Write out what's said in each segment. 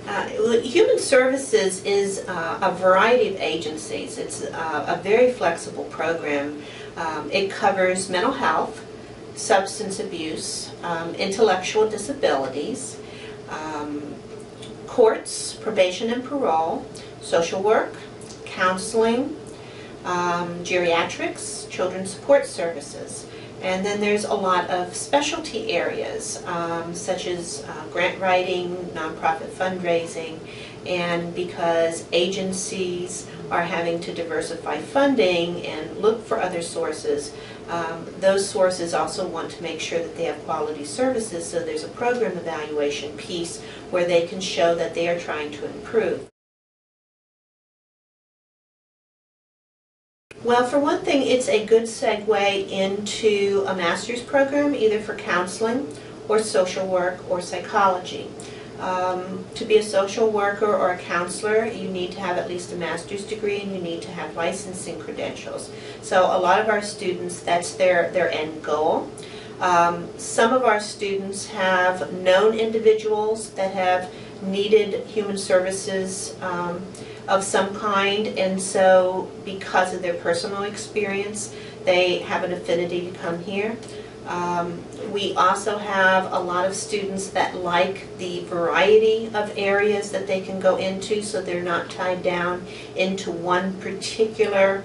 Human Services is a variety of agencies. It's a very flexible program. It covers mental health, substance abuse, intellectual disabilities, courts, probation and parole, social work, counseling, geriatrics, children's support services. And then there's a lot of specialty areas, such as grant writing, nonprofit fundraising, and because agencies are having to diversify funding and look for other sources, those sources also want to make sure that they have quality services, so there's a program evaluation piece where they can show that they are trying to improve. Well, for one thing, it's a good segue into a master's program, either for counseling or social work or psychology. To be a social worker or a counselor, you need to have at least a master's degree and you need to have licensing credentials. So a lot of our students, that's their end goal. Some of our students have known individuals that have needed human services of some kind, and so because of their personal experience, they have an affinity to come here. We also have a lot of students that like the variety of areas that they can go into, so they're not tied down into one particular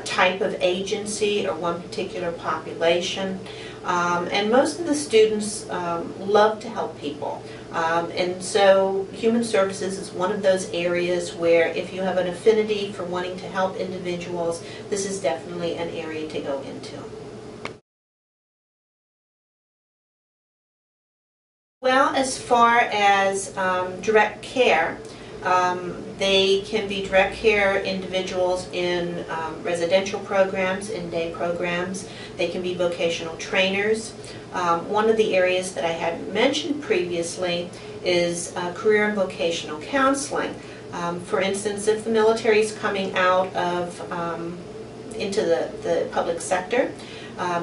type of agency or one particular population. And most of the students love to help people. And so Human Services is one of those areas where if you have an affinity for wanting to help individuals, this is definitely an area to go into. Well, as far as direct care, they can be direct care individuals in residential programs, in day programs. They can be vocational trainers. One of the areas that I hadn't mentioned previously is career and vocational counseling. For instance, if the military is coming out of into the public sector,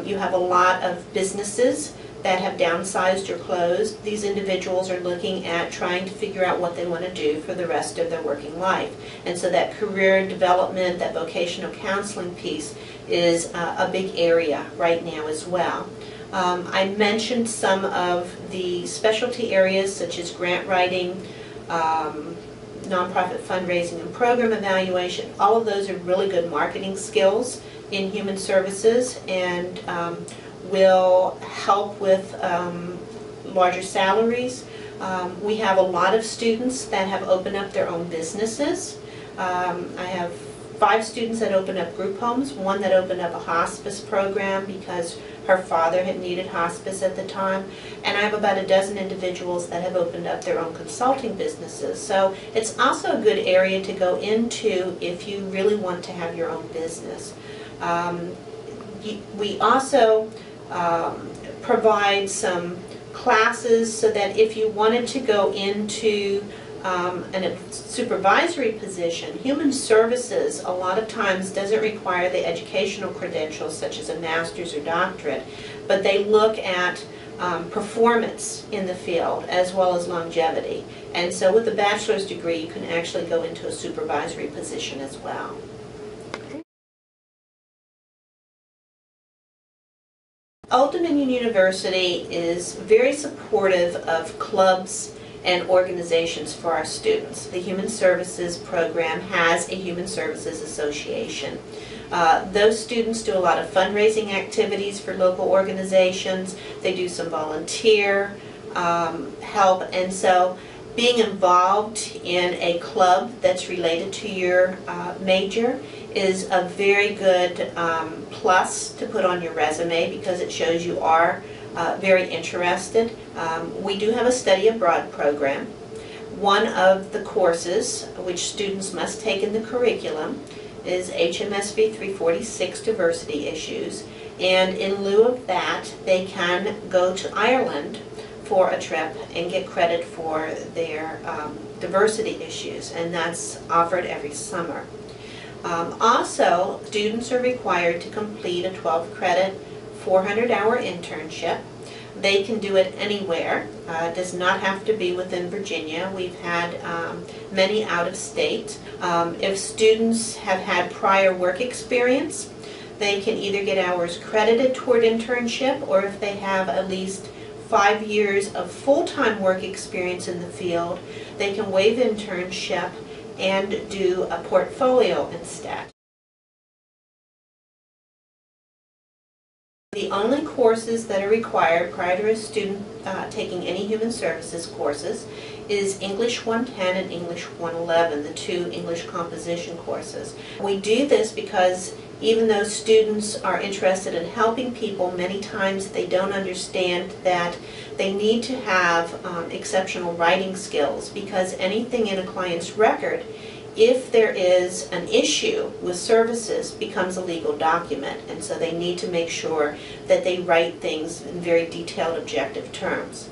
you have a lot of businesses that have downsized or closed. These individuals are looking at trying to figure out what they want to do for the rest of their working life. And so that career development, that vocational counseling piece is a big area right now as well. I mentioned some of the specialty areas such as grant writing, nonprofit fundraising, and program evaluation. All of those are really good marketing skills in human services, and will help with larger salaries. We have a lot of students that have opened up their own businesses. I have 5 students that opened up group homes, one that opened up a hospice program because her father had needed hospice at the time, and I have about a dozen individuals that have opened up their own consulting businesses. So it's also a good area to go into if you really want to have your own business. We also provide some classes so that if you wanted to go into a supervisory position, Human Services a lot of times doesn't require the educational credentials such as a master's or doctorate, but they look at performance in the field as well as longevity. And so with a bachelor's degree, you can actually go into a supervisory position as well. Old Dominion University is very supportive of clubs and organizations for our students. The Human Services program has a Human Services Association. Those students do a lot of fundraising activities for local organizations. They do some volunteer help, and so being involved in a club that's related to your major is a very good plus to put on your resume because it shows you are very interested. We do have a study abroad program. One of the courses which students must take in the curriculum is HMSV 346 Diversity Issues, and in lieu of that they can go to Ireland for a trip and get credit for their diversity issues, and that's offered every summer. Also, students are required to complete a 12-credit, 400-hour internship. They can do it anywhere. It does not have to be within Virginia. We've had many out of state. If students have had prior work experience, they can either get hours credited toward internship, or if they have at least 5 years of full-time work experience in the field, they can waive internship and do a portfolio instead. The only courses that are required prior to a student taking any human services courses is English 110 and English 111, the two English composition courses. We do this because even though students are interested in helping people, many times they don't understand that they need to have exceptional writing skills, because anything in a client's record, if there is an issue with services, becomes a legal document, and so they need to make sure that they write things in very detailed, objective terms.